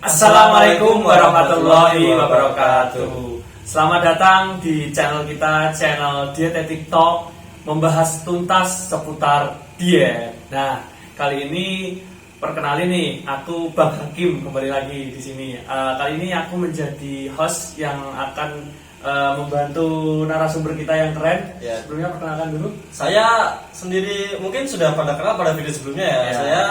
Assalamualaikum warahmatullahi wabarakatuh. Selamat datang di channel kita, channel Dietetik Talk, membahas tuntas seputar diet. Nah, kali ini perkenalin nih, aku Bang Hakim kembali lagi di sini. Kali ini aku menjadi host yang akan membantu narasumber kita yang keren. Ya. Sebelumnya perkenalkan dulu. Saya sendiri mungkin sudah pada kenal pada video sebelumnya ya. Ya. Saya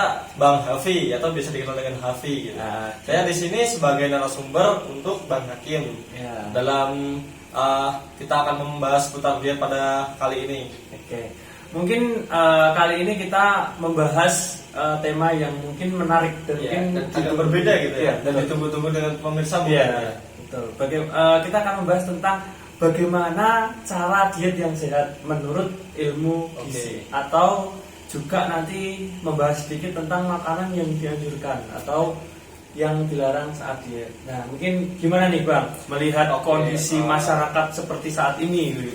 Bang Hafi atau bisa dikenal dengan Hafi gitu. Ya. Saya di sini sebagai narasumber untuk Bang Hakim. Ya. Dalam kita akan membahas seputar diet pada kali ini. Oke. Mungkin kali ini kita membahas tema yang mungkin menarik dan Ya, mungkin dan agak berbeda gitu ya. Dan betul. ditunggu-tunggu dengan pemirsa mungkin. Iya, betul. Kita akan membahas tentang bagaimana cara diet yang sehat menurut ilmu gizi, atau juga nanti membahas sedikit tentang makanan yang dianjurkan atau yang dilarang saat diet. Nah, mungkin gimana nih Bang melihat kondisi masyarakat seperti saat ini gitu.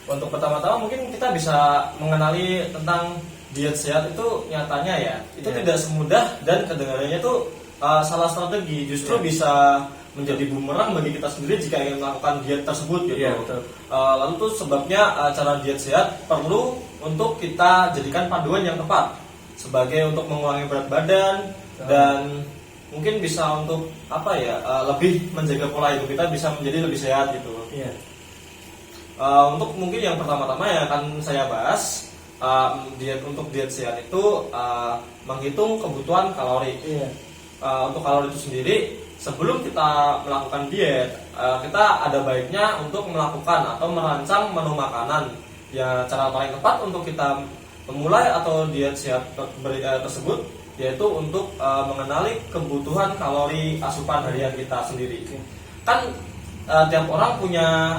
Untuk pertama-tama mungkin kita bisa mengenali tentang diet sehat itu nyatanya ya. Itu tidak semudah dan kedengarannya itu salah strategi justru bisa menjadi bumerang bagi kita sendiri jika ingin melakukan diet tersebut gitu. Iya, betul. Lalu tuh sebabnya cara diet sehat perlu untuk kita jadikan panduan yang tepat sebagai untuk mengurangi berat badan dan mungkin bisa untuk lebih menjaga pola hidup kita bisa menjadi lebih sehat gitu. Iya. Untuk mungkin yang pertama-tama yang akan saya bahas untuk diet sehat itu menghitung kebutuhan kalori. Iya. Untuk kalori itu sendiri sebelum kita melakukan diet kita ada baiknya untuk melakukan atau merancang menu makanan. Ya, cara paling tepat untuk kita memulai atau diet sehat tersebut yaitu untuk mengenali kebutuhan kalori asupan harian kita sendiri. Kan tiap orang punya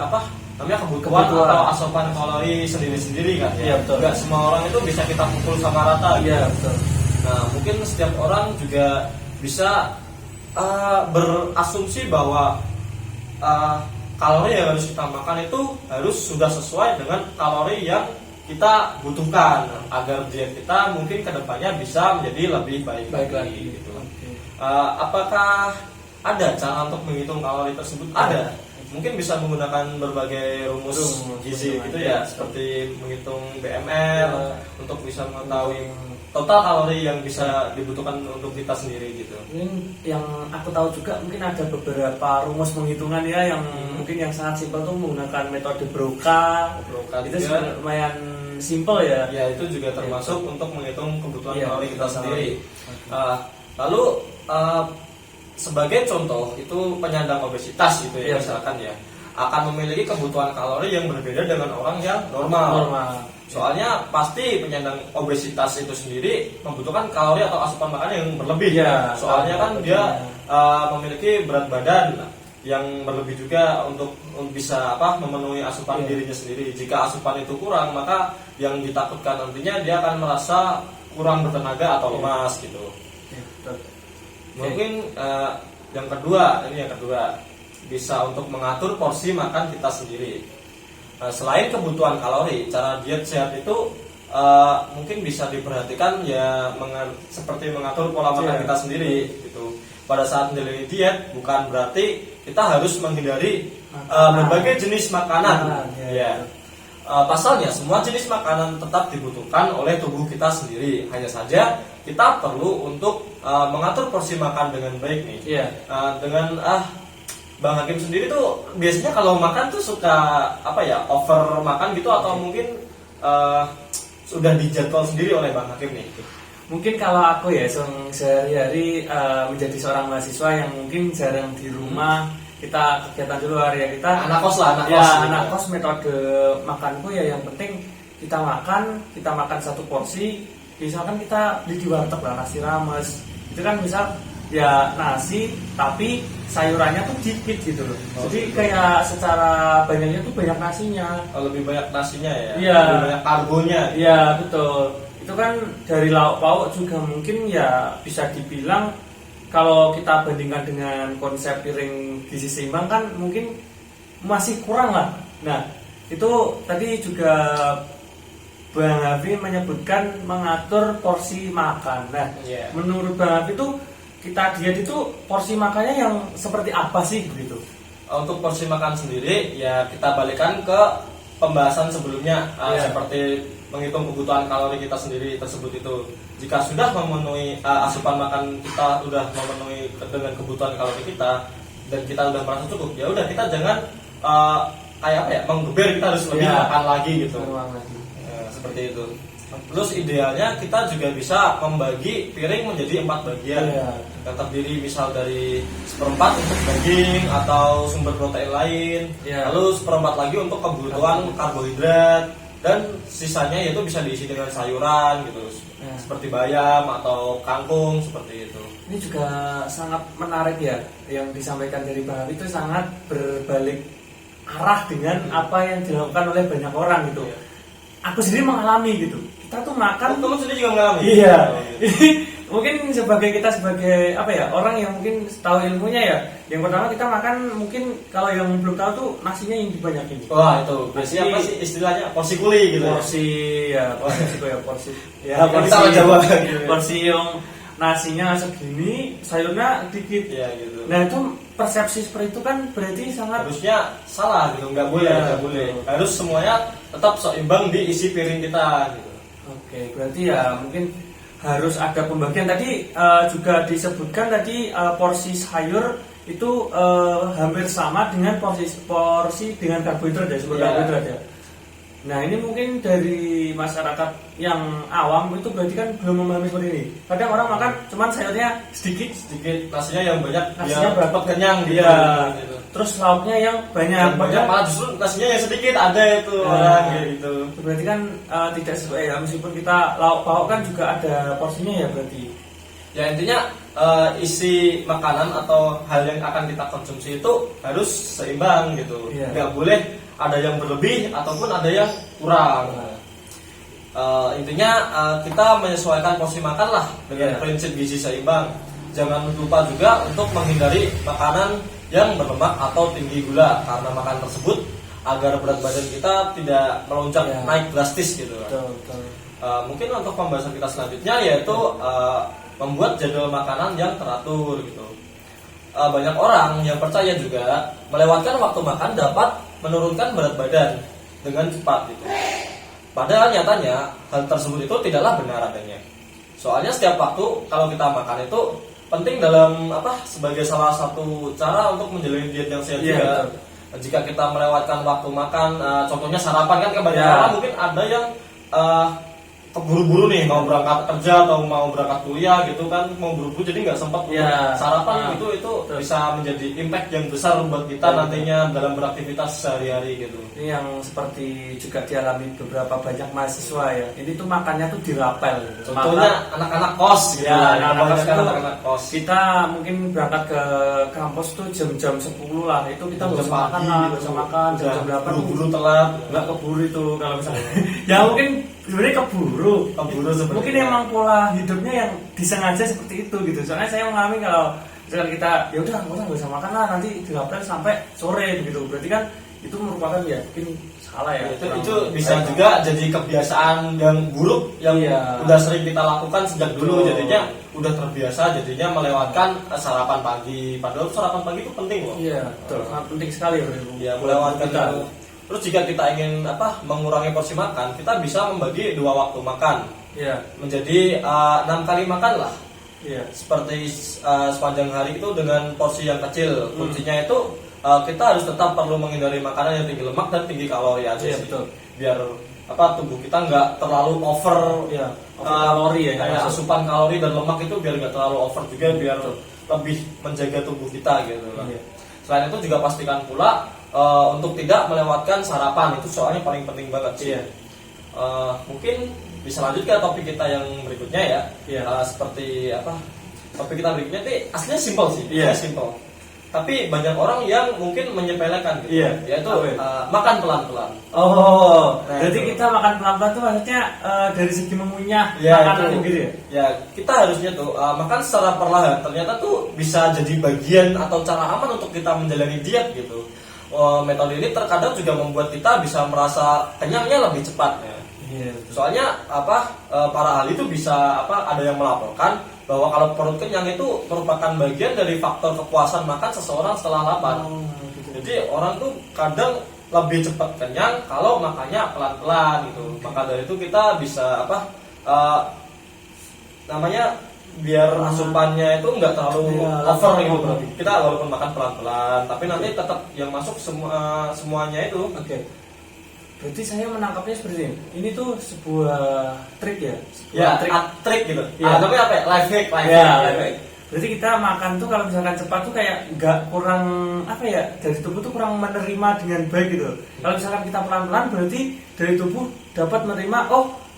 namanya kebutuhan atau asupan kalori sendiri-sendiri kan ya. Iya, betul. Nggak semua orang itu bisa kita pukul sama rata gitu. Iya, betul. Nah, mungkin setiap orang juga bisa berasumsi bahwa kalori yang harus kita makan itu harus sudah sesuai dengan kalori yang kita butuhkan agar diet kita mungkin kedepannya bisa menjadi lebih baik lagi gitu. Apakah ada cara untuk menghitung kalori tersebut? Ada. Mungkin bisa menggunakan berbagai rumus gizi gitu ya, seperti menghitung BMR untuk bisa mengetahui total kalori yang bisa dibutuhkan untuk kita sendiri gitu. Mungkin yang aku tahu juga mungkin ada beberapa rumus penghitungan ya yang mungkin yang sangat simpel tuh menggunakan metode Broca. Itu juga lumayan simpel ya. Ya, itu juga termasuk untuk menghitung kebutuhan kalori kita sendiri. Lalu sebagai contoh itu penyandang obesitas gitu ya, misalkan ya akan memiliki kebutuhan kalori yang berbeda dengan orang yang normal. Soalnya pasti penyandang obesitas itu sendiri membutuhkan kalori atau asupan makanan yang berlebih. Ya, soalnya kan dia memiliki berat badan yang berlebih juga untuk bisa memenuhi asupan dirinya sendiri. Jika asupan itu kurang, maka yang ditakutkan nantinya dia akan merasa kurang bertenaga atau lemas gitu. Mungkin yang kedua bisa untuk mengatur porsi makan kita sendiri. Selain kebutuhan kalori, cara diet sehat itu mungkin bisa diperhatikan ya seperti mengatur pola makan kita sendiri gitu. Pada saat menjalani diet bukan berarti kita harus menghindari berbagai jenis makanan. Pasalnya semua jenis makanan tetap dibutuhkan oleh tubuh kita sendiri. Hanya saja kita perlu untuk mengatur porsi makan dengan baik nih. Dengan Bang Hakim sendiri tuh biasanya kalau makan tuh suka over makan gitu atau mungkin sudah dijadwal sendiri oleh Bang Hakim nih. Mungkin kalau aku ya sehari-hari menjadi seorang mahasiswa yang mungkin jarang di rumah, kita kegiatan di luar ya, kita anak kos. Anak kos, metode makanku ya yang penting kita makan satu porsi. Misalkan kita beli di warteg lah nasi rames, itu kan misal ya nasi tapi sayurannya tuh dikit gitu loh. Jadi kayak secara banyaknya tuh banyak nasinya. Lebih banyak nasinya ya. Iya. Lebih banyak karbonya. Iya, betul. Itu kan dari lauk pauk juga mungkin ya bisa dibilang kalau kita bandingkan dengan konsep piring gizi seimbang kan mungkin masih kurang lah. Nah, itu tadi juga Bang Hafi menyebutkan mengatur porsi makan. Nah, menurut Bang Hafi itu kita diet itu porsi makannya yang seperti apa sih begitu? Untuk porsi makan sendiri ya kita balikan ke pembahasan sebelumnya, Iya. seperti menghitung kebutuhan kalori kita sendiri tersebut itu. Jika sudah memenuhi asupan makan kita sudah memenuhi dengan kebutuhan kalori kita dan kita sudah merasa cukup, ya udah kita jangan kayak apa ya, menggeber, kita harus lebih Iya. makan lagi gitu. Berulang lagi. Ya, seperti itu. Terus idealnya kita juga bisa membagi piring menjadi 4 bagian, Iya. yang terdiri misal dari seperempat untuk daging atau sumber protein lain, Iya. lalu seperempat lagi untuk kebutuhan karbohidrat, dan sisanya yaitu bisa diisi dengan sayuran gitu, Iya. seperti bayam atau kangkung seperti itu. Ini juga sangat menarik ya, yang disampaikan dari Bang Abi itu sangat berbalik arah dengan apa yang dilakukan oleh banyak orang gitu. Iya. Aku sendiri mengalami gitu. Kita tuh makan. Kamu sendiri juga mengalami? Iya. Oh, gitu. Ini mungkin kita sebagai apa ya, orang yang mungkin tahu ilmunya ya. Yang pertama kita makan, mungkin kalau yang belum tahu tuh nasinya yang dibanyakin. Wah, itu biasanya apa sih istilahnya, porsi kuli gitu. Porsi ya, porsi. Ya, Yang porsi. salah Jawa. Porsi yang nasinya segini, sayurnya dikit. Iya gitu. Nah, itu persepsi seperti itu kan berarti sangat Harusnya salah gitu, nggak boleh, Iya, nggak boleh. betul. Harus semuanya tetap seimbang di isi piring kita gitu. Oke, berarti ya mungkin harus ada pembagian. Tadi juga disebutkan tadi porsi sayur itu hampir sama dengan porsi dengan karbohidrat ya, sumber Iya. karbohidrat ya. Nah, ini mungkin dari masyarakat yang awam itu berarti kan belum memahami seperti ini. Kadang orang makan cuman sayurnya sedikit, Sedikit nasinya yang banyak, nasinya biar berapa kenyang gitu. Iya. Gitu. Terus lauknya yang banyak. Yang banyak Padahal malah justru nasinya yang sedikit, ada itu Nah, orang kayak gitu. berarti kan tidak sesuai ya, meskipun kita lauk pauk kan juga ada porsinya ya berarti. Ya intinya isi makanan atau hal yang akan kita konsumsi itu harus seimbang gitu. Iya. Nggak boleh ada yang berlebih ataupun ada yang kurang. Intinya kita menyesuaikan porsi makan lah dengan Iya. prinsip gizi seimbang. Jangan lupa juga untuk menghindari makanan yang berlemak atau tinggi gula, karena makan tersebut agar berat badan kita tidak melonjak Iya. naik drastis gitu. Betul. Mungkin untuk pembahasan kita selanjutnya yaitu membuat jadwal makanan yang teratur gitu. Banyak orang yang percaya juga melewatkan waktu makan dapat menurunkan berat badan dengan cepat gitu. Padahal nyatanya hal tersebut itu tidaklah benar adanya. Soalnya setiap waktu kalau kita makan itu penting dalam sebagai salah satu cara untuk menjalani diet yang sehat Iya, juga. betul. Jika kita melewatkan waktu makan, contohnya sarapan kan kebanyakan Iya. orang mungkin ada yang keburu-buru nih mau berangkat kerja atau mau berangkat kuliah gitu kan, mau buru-buru jadi nggak sempat untuk Iya. sarapan. Nah, itu betul. bisa menjadi impact yang besar buat kita Betul. nantinya dalam beraktivitas sehari-hari gitu. Ini yang seperti juga dialami beberapa banyak mahasiswa ya. Ini tuh makannya tuh dirapel. Gitu. Contohnya anak-anak kos gitu. Ya, anak-anak kos Kebanyakan itu anak-anak kos. kita mungkin berangkat ke kampus tuh jam-jam 10 lah. Itu kita nggak Jam usah makan pagi lah, gitu. nggak usah makan jam-jam 8 buru-buru telat. nggak keburu itu kalau misalnya. Ya mungkin sebenarnya keburu. Keburu sebenarnya. Mungkin emang pola hidupnya yang disengaja seperti itu gitu. Soalnya saya mengalami kalau misalkan kita ya udah nggak usah makan lah, nanti dirapel sampai sore begitu. Berarti kan itu merupakan ya mungkin salah ya. Itu bisa juga jadi kebiasaan yang buruk yang Iya. udah sering kita lakukan sejak dulu, Betul. jadinya udah terbiasa, jadinya melewatkan sarapan pagi. Padahal sarapan pagi itu penting loh. Iya, betul. Sangat penting sekali ya. Ya, melewatkan kita. itu. Terus jika kita ingin mengurangi porsi makan, kita bisa membagi 2 waktu makan Iya, menjadi 6 kali makan lah. iya. Seperti sepanjang hari itu dengan porsi yang kecil. Kuncinya itu kita harus tetap perlu menghindari makanan yang tinggi lemak dan tinggi kalori aja Iya, sih. betul. Biar tubuh kita nggak terlalu over, Iya, over kalori ya, kayak maksud. asupan kalori dan lemak itu biar nggak terlalu over juga, biar Betul. lebih menjaga tubuh kita gitu lah. Iya. Selain itu juga pastikan pula untuk tidak melewatkan sarapan, itu soalnya paling penting banget sih. Iya. Mungkin bisa lanjut ke topik kita yang berikutnya ya. Iya. Seperti topik kita berikutnya ini aslinya simple sih, Iya. simple. Tapi banyak orang yang mungkin menyepelekan gitu, Iya. yaitu Apa ya? makan pelan-pelan. Oh, Nah, berarti itu. kita makan pelan-pelan tuh maksudnya dari segi mengunyah Ya, makanan itu. gitu ya? Ya, kita harusnya tuh makan secara perlahan. Ternyata tuh bisa jadi bagian atau cara aman untuk kita menjalani diet gitu. Metode ini terkadang juga membuat kita bisa merasa kenyangnya lebih cepat ya. Iya, betul. Soalnya para ahli itu bisa ada yang melaporkan bahwa kalau perut kenyang itu merupakan bagian dari faktor kepuasan makan seseorang setelah lapar. Oh, gitu. Jadi orang tuh kadang lebih cepat kenyang kalau makannya pelan-pelan gitu. Maka dari itu kita bisa namanya biar asupannya itu nggak terlalu Iya, over gitu lapar. berarti. Kita walaupun makan pelan-pelan, tapi nanti tetap yang masuk semuanya itu. Oke. Berarti saya menangkapnya seperti ini. Ini tuh sebuah trik ya. Sebuah Ya, trik. trik gitu. Iya. Tapi apa ya? Life hack, life Ya, hack, life hack. berarti kita makan tuh kalau misalkan cepat tuh kayak nggak kurang apa ya, dari tubuh tuh kurang menerima dengan baik gitu. Kalau misalkan kita pelan-pelan berarti dari tubuh dapat menerima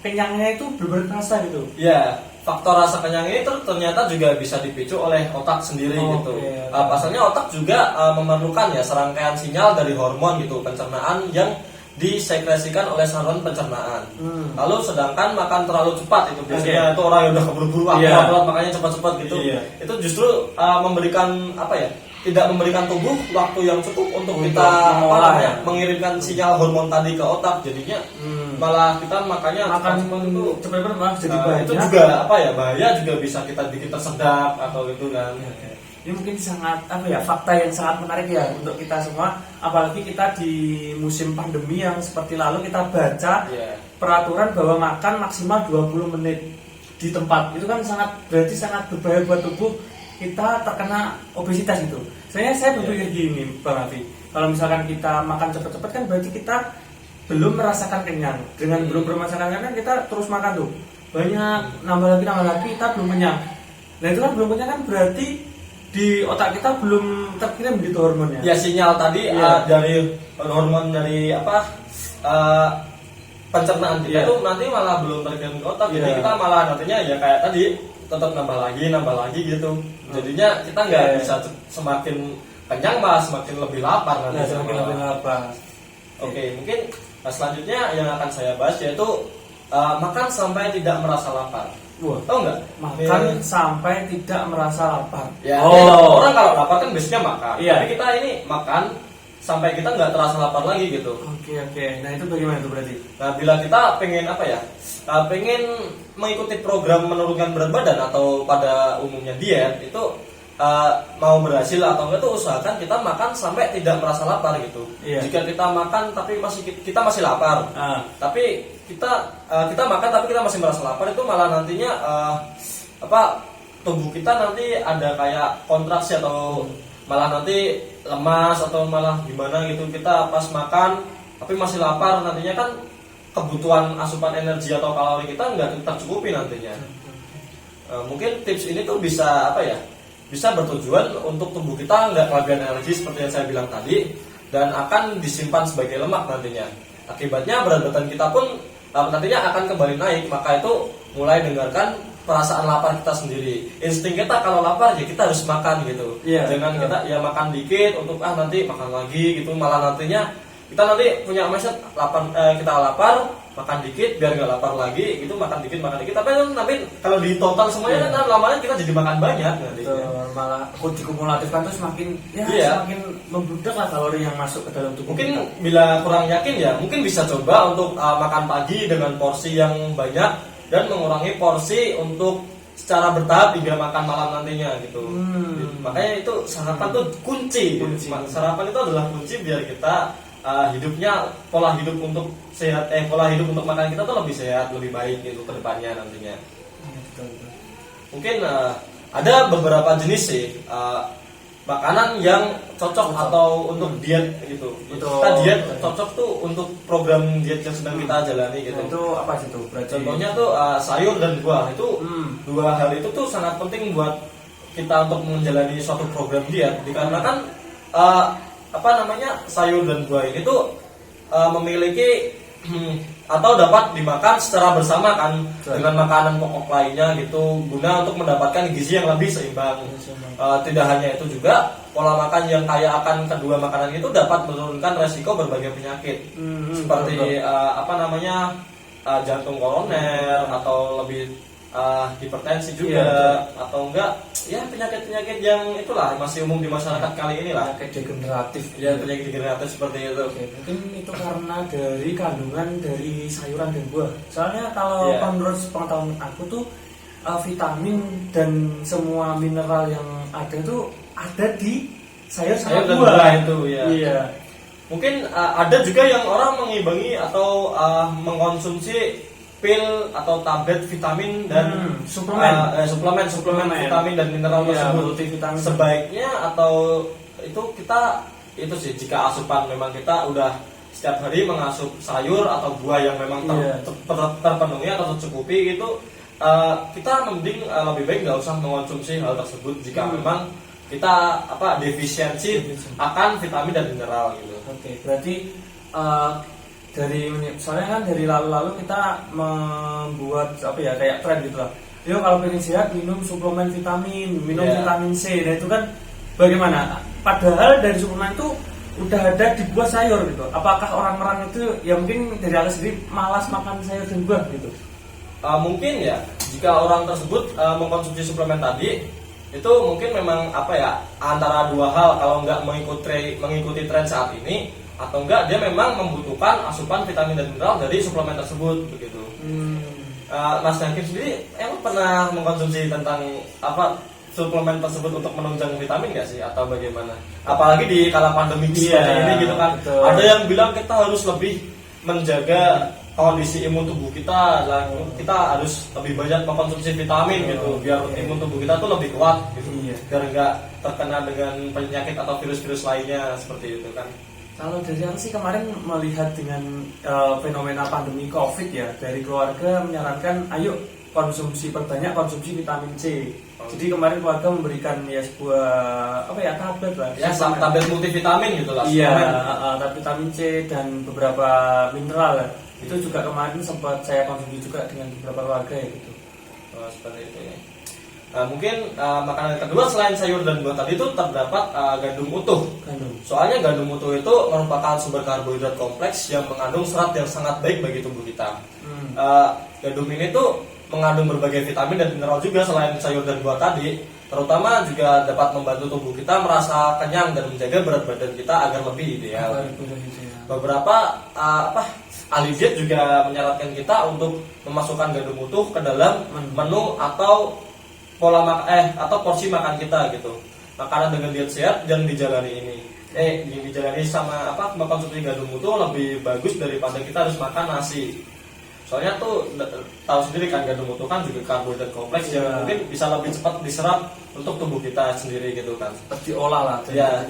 kenyangnya itu benar-benar terasa gitu. Ya, faktor rasa kenyang ini ternyata juga bisa dipicu oleh otak sendiri gitu. Oke. Pasalnya otak juga memerlukan ya serangkaian sinyal dari hormon gitu pencernaan yang disekresikan oleh saluran pencernaan. Lalu sedangkan makan terlalu cepat itu biasanya itu orang yang udah keburu-buru Iya. makanya cepat-cepat gitu. Iya. Itu justru memberikan tidak memberikan tubuh waktu yang cukup untuk kita mengolah ya. mengirimkan sinyal hormon tadi ke otak. Jadinya malah kita makannya Makan cepat-cepat itu cepat malah jadi Nah, banyak. itu juga bahaya juga bisa kita bikin tersedak atau gitu kan. Ini mungkin sangat fakta yang sangat menarik ya untuk kita semua, apalagi kita di musim pandemi yang seperti lalu kita baca Iya. peraturan bahwa makan maksimal 20 menit di tempat. Itu kan berarti sangat berbahaya buat tubuh kita terkena obesitas itu. Saya berpikir gini, Bang Raffi. Kalau misalkan kita makan cepat-cepat kan berarti kita belum merasakan kenyang. Dengan belum merasakan kenyang kita terus makan tuh. Banyak nambah lagi kita belum kenyang. Nah, itu kan belum kenyang kan berarti di otak kita belum terkirim gitu hormonnya. Ya sinyal tadi Iya. dari hormon dari pencernaan kita Iya. itu nanti malah belum terkirim ke otak. Jadi Iya. kita malah nantinya ya kayak tadi tetap nambah lagi gitu. Jadinya kita nggak Iya. bisa semakin kenyang malah semakin lebih lapar nanti. Nah, semakin lebih lapar. Oke, mungkin selanjutnya yang akan saya bahas yaitu makan sampai tidak merasa lapar. Wah, Tahu nggak? makan sampai tidak merasa lapar. Ya, orang kalau lapar kan biasanya makan. Iya. Tapi kita ini makan sampai kita nggak terasa lapar lagi gitu. Oke. Nah, itu bagaimana itu berarti? Nah, bila kita pengen pengen mengikuti program menurunkan berat badan atau pada umumnya diet itu mau berhasil atau enggak tuh usahakan kita makan sampai tidak merasa lapar gitu. Iya. Jika kita makan tapi kita masih lapar, tapi kita makan tapi kita masih merasa lapar itu malah nantinya tubuh kita nanti ada kayak kontraksi atau malah nanti lemas atau malah gimana gitu. Kita pas makan tapi masih lapar nantinya kan kebutuhan asupan energi atau kalori kita nggak tercukupi nantinya. Mungkin tips ini tuh bisa bisa bertujuan untuk tubuh kita nggak kelebihan energi seperti yang saya bilang tadi dan akan disimpan sebagai lemak nantinya. Akibatnya berat badan kita pun nantinya akan kembali naik. Maka itu mulai dengarkan perasaan lapar kita sendiri. Insting kita kalau lapar ya kita harus makan gitu. Iya, Jangan kita ya makan dikit untuk nanti makan lagi gitu, malah nantinya kita nanti punya mindset kita lapar makan dikit biar nggak lapar lagi gitu, makan dikit tapi kalau di total semuanya kan lama-lama kita jadi makan banyak Malah dikumulatifkan tuh semakin Iya. semakin membludak lah kalori yang masuk ke dalam tubuh mungkin kita. bila kurang yakin ya mungkin bisa coba untuk makan pagi dengan porsi yang banyak dan mengurangi porsi untuk secara bertahap hingga makan malam nantinya gitu. Makanya itu sarapan tuh kunci. Sarapan itu adalah kunci biar kita hidupnya pola hidup untuk sehat pola hidup untuk makan kita tuh lebih sehat, lebih baik gitu ke depannya nantinya. Betul. Mungkin ada beberapa jenis sih makanan yang cocok atau untuk diet gitu. Betul. Kita diet cocok tuh untuk program diet yang sedang kita jalani gitu. Nah, itu apa sih tuh? Berarti Contohnya tuh sayur dan buah itu dua hal itu tuh sangat penting buat kita untuk menjalani suatu program diet dikarenakan sayur dan buah ini tuh memiliki atau dapat dimakan secara bersama kan dengan makanan pokok lainnya gitu guna untuk mendapatkan gizi yang lebih seimbang. Tidak hanya itu juga pola makan yang kaya akan kedua makanan itu dapat menurunkan resiko berbagai penyakit seperti jantung koroner atau lebih hipertensi juga atau enggak ya penyakit-penyakit yang itulah masih umum di masyarakat kali ini lah. Penyakit degeneratif. Ya penyakit degeneratif seperti itu. Oke, mungkin itu karena dari kandungan dari sayuran dan buah. Soalnya kalau Iya. menurut pengetahuan aku tuh vitamin dan semua mineral yang ada itu ada di sayur Sayur sama dan buah. buah itu ya. Iya. Mungkin ada juga yang orang mengimbangi atau mengkonsumsi pil atau tablet vitamin dan suplemen vitamin dan mineral Iya, tersebut. multivitamin. Sebaiknya atau itu kita itu sih jika asupan memang kita udah setiap hari mengasup sayur atau buah yang memang Iya. terpenuhi atau tercukupi gitu, kita mending lebih baik nggak usah mengkonsumsi hal tersebut jika memang kita defisiensi akan vitamin dan mineral gitu. Oke, berarti soalnya kan dari lalu-lalu kita membuat kayak tren gitu lah. Yo kalau pengen sehat minum suplemen vitamin, minum Iya. vitamin C. Nah itu kan bagaimana? Padahal dari suplemen itu udah ada di buah sayur gitu. Apakah orang-orang itu ya mungkin dari aku sendiri malas makan sayur dan buah gitu? Mungkin ya jika orang tersebut mengkonsumsi suplemen tadi itu mungkin memang antara dua hal, kalau nggak mengikuti tren saat ini atau enggak dia memang membutuhkan asupan vitamin dan mineral dari suplemen tersebut begitu. Mas Dangkin sendiri emang pernah mengkonsumsi tentang suplemen tersebut untuk menunjang vitamin nggak sih atau bagaimana? Apalagi di kala pandemi seperti ini gitu kan. Betul. Ada yang bilang kita harus lebih menjaga kondisi imun tubuh kita, kita harus lebih banyak mengkonsumsi vitamin gitu biar imun tubuh kita tuh lebih kuat gitu. Iya. Biar nggak terkena dengan penyakit atau virus-virus lainnya seperti itu kan. Kalau dari aku sih kemarin melihat dengan fenomena pandemi COVID ya, dari keluarga menyarankan ayo perbanyak konsumsi vitamin C. Jadi kemarin keluarga memberikan ya sebuah tablet lah. Ya tablet multivitamin gitu lah. Iya, suplemen. vitamin C dan beberapa mineral lah. Itu juga kemarin sempat saya konsumsi juga dengan beberapa keluarga ya gitu. Seperti itu ya. Mungkin makanan kedua selain sayur dan buah tadi itu terdapat gandum utuh. Soalnya gandum utuh itu merupakan sumber karbohidrat kompleks yang mengandung serat yang sangat baik bagi tubuh kita. Gandum ini tuh mengandung berbagai vitamin dan mineral juga selain sayur dan buah tadi, terutama juga dapat membantu tubuh kita merasa kenyang dan menjaga berat badan kita agar lebih ideal. Beberapa ahli diet juga menyarankan kita untuk memasukkan gandum utuh ke dalam menu atau atau porsi makan kita gitu. Makanan dengan diet sehat dan dijalani ini. Dijalani sama mengkonsumsi gandum utuh lebih bagus daripada kita harus makan nasi. Soalnya tuh tahu sendiri kan gandum utuh kan juga karbohidrat kompleks yang mungkin bisa lebih cepat diserap untuk tubuh kita sendiri gitu kan. Cepat diolah lah. Ya,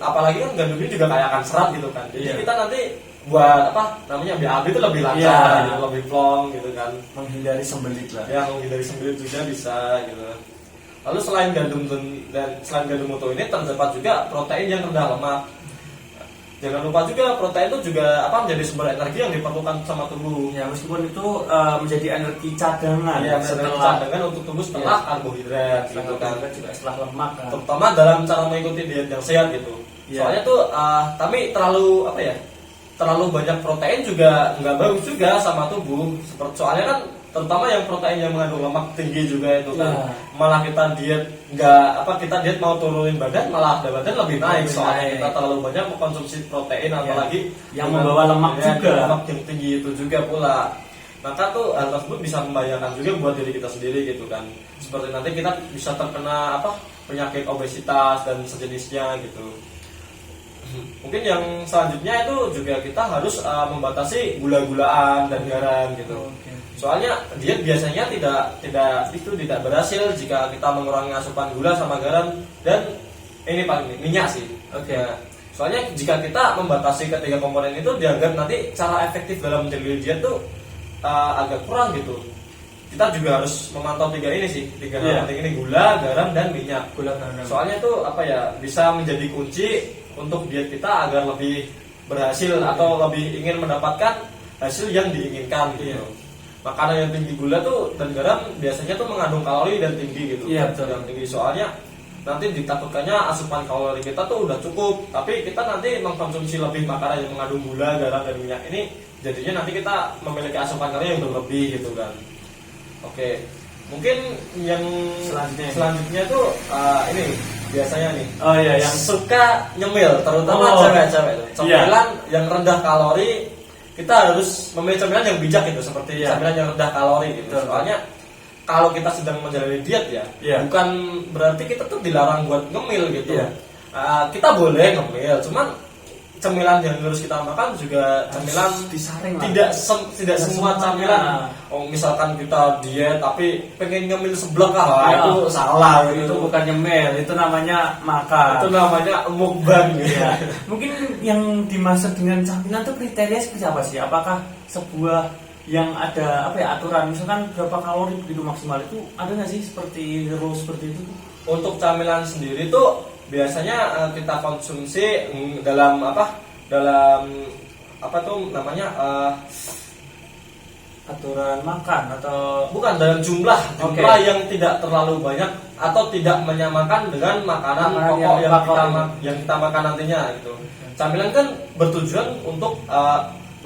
apalagi kan gandum ini juga kaya akan serat gitu kan. Jadi kita nanti buat BAB itu lebih lancar, gitu, lebih plong gitu kan. Menghindari sembelit lah. Ya, menghindari sembelit juga bisa gitu. Lalu selain gandum utuh ini terdapat juga protein yang rendah lemak. Jangan lupa juga protein itu juga menjadi sumber energi yang diperlukan sama tubuh. Ya meskipun itu menjadi energi cadangan. Ya, energi cadangan untuk tubuh setelah karbohidrat gitu kan. Juga setelah lemak kan. Terutama dalam cara mengikuti diet yang sehat gitu. Soalnya tuh tapi terlalu banyak protein juga nggak bagus juga sama tubuh. Soalnya kan terutama yang protein yang mengandung lemak tinggi juga itu kan. Malah kita diet mau turunin badan, malah badan lebih naik soalnya kita terlalu banyak mengkonsumsi protein apalagi yang membawa lemak juga. Lemak yang tinggi itu juga pula. Maka tuh hal tersebut bisa membahayakan juga buat diri kita sendiri gitu kan. Seperti nanti kita bisa terkena penyakit obesitas dan sejenisnya gitu. Mungkin yang selanjutnya itu juga kita harus membatasi gula-gulaan dan garam gitu. Soalnya diet biasanya tidak berhasil jika kita mengurangi asupan gula sama garam dan ini paling minyak sih. Soalnya jika kita membatasi ketiga komponen itu dianggap nanti cara efektif dalam menjalani diet tuh agak kurang gitu. Kita juga harus memantau tiga hal penting ini, gula, garam dan minyak. Soalnya tuh bisa menjadi kunci untuk diet kita agar lebih berhasil atau lebih ingin mendapatkan hasil yang diinginkan gitu. Makanan yang tinggi gula tuh dan garam biasanya tuh mengandung kalori dan tinggi gitu. Iya, betul. Yang tinggi soalnya nanti ditakutkannya asupan kalori kita tuh udah cukup, tapi kita nanti mengkonsumsi lebih makanan yang mengandung gula, garam dan minyak ini, jadinya nanti kita memiliki asupan kalori yang berlebih gitu kan. Mungkin yang selanjutnya tuh ini biasanya nih. Oh iya, yang suka nyemil, terutama cewek-cewek. Cemilan yang rendah kalori, kita harus memilih cemilan yang bijak gitu, seperti cemilan yang rendah kalori gitu. Soalnya kalau kita sedang menjalani diet bukan berarti kita tuh dilarang buat ngemil gitu. Kita boleh ngemil, cuman cemilan yang harus kita makan juga cemilan disaring tidak semua camilan. Oh, misalkan kita diet tapi pengen ngemil seblak itu salah gitu. Itu bukan nyemil, itu namanya makan. Itu namanya mukbang gitu. Mungkin yang dimaksud dengan camilan itu kriteria seperti apa sih? Apakah sebuah yang ada aturan, misalkan berapa kalori begitu maksimal, itu ada nggak sih seperti rules seperti itu? Untuk camilan sendiri tuh biasanya kita konsumsi dalam aturan makan atau bukan dalam jumlah yang tidak terlalu banyak atau tidak menyamakan dengan makanan pokok yang kita makan nantinya gitu. Camilan kan bertujuan untuk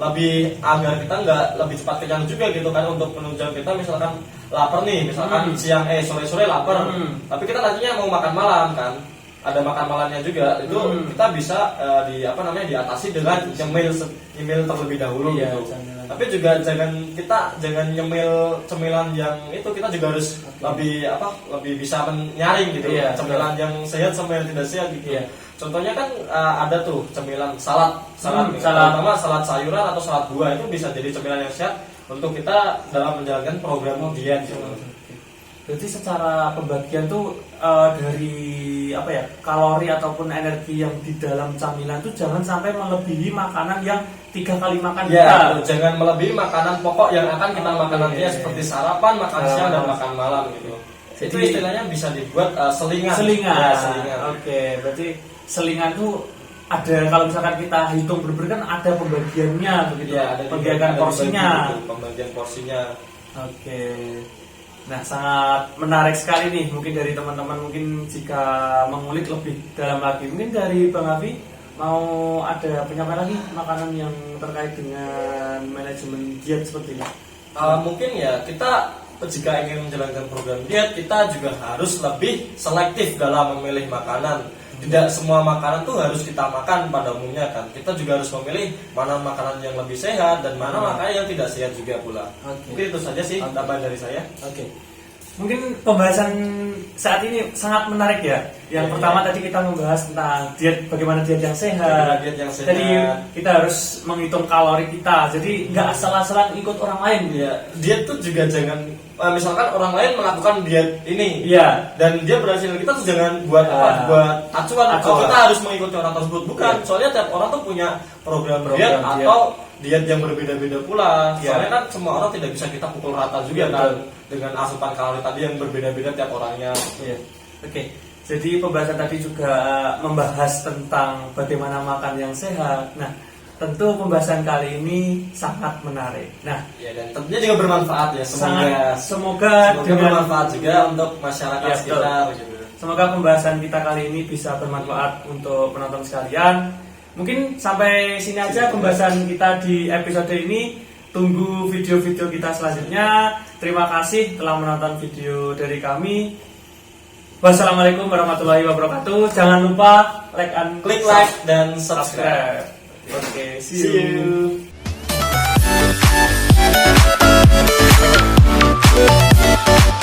lebih agar kita nggak lebih cepat kenyang juga gitu kan, untuk penunjang kita misalkan lapar nih, misalkan siang sore lapar, tapi kita nantinya mau makan malam kan, ada makan malamnya juga, itu kita bisa diatasi dengan nyemil terlebih dahulu gitu. Tapi juga jangan nyemil cemilan yang itu, kita juga harus lebih bisa menyaring gitu, cemilan yang sehat sama yang tidak sehat gitu. Contohnya kan ada tuh cemilan salad, terutama salad sayuran atau salad buah, itu bisa jadi cemilan yang sehat untuk kita dalam menjalankan program diet gitu. Berarti secara pembagian tuh dari kalori ataupun energi yang di dalam camilan itu jangan sampai melebihi makanan yang 3 kali makan kita. Jangan melebihi makanan pokok yang akan kita makan nantinya, seperti sarapan, makan siang dan makan malam gitu. Jadi, itu istilahnya bisa dibuat selingan. Oke, berarti selingan tuh ada, kalau misalkan kita hitung bener-bener kan ada pembagiannya begitu. Ada pembagian porsinya. Oke. Nah, sangat menarik sekali nih, mungkin dari teman-teman, mungkin jika mengulik lebih dalam lagi, mungkin dari Bang Afi mau ada penyampaian lagi makanan yang terkait dengan manajemen diet seperti ini. Mungkin kita jika ingin menjalankan program diet, kita juga harus lebih selektif dalam memilih makanan. Tidak semua makanan tuh harus kita makan pada umumnya kan. Kita juga harus memilih mana makanan yang lebih sehat dan mana makanan yang tidak sehat juga pula. Mungkin itu saja sih tambahan dari saya. Mungkin pembahasan saat ini sangat menarik ya. Yang pertama tadi kita membahas tentang diet, bagaimana diet yang sehat. Jadi kita harus menghitung kalori kita. Jadi nggak asal-asalan ikut orang lain. Diet tuh juga jangan, misalkan orang lain melakukan diet ini, dan dia berhasil, kita tuh jangan buat acuan. Kita harus mengikuti orang tersebut, bukan. Soalnya tiap orang tuh punya program diet atau diet yang berbeda-beda pula. Soalnya kan semua orang tidak bisa kita pukul rata juga kan, dengan asupan kalori tadi yang berbeda-beda tiap orangnya. Jadi pembahasan tadi juga membahas tentang bagaimana makan yang sehat. Nah, tentu pembahasan kali ini sangat menarik. Nah, dan tentunya juga bermanfaat ya. Semoga bermanfaat juga untuk masyarakat sekitar gitu. Semoga pembahasan kita kali ini bisa bermanfaat untuk penonton sekalian. Mungkin sampai sini aja pembahasan kita di episode ini. Tunggu video-video kita selanjutnya. Terima kasih telah menonton video dari kami. Wassalamualaikum warahmatullahi wabarakatuh. Jangan lupa klik like dan subscribe. See you. you.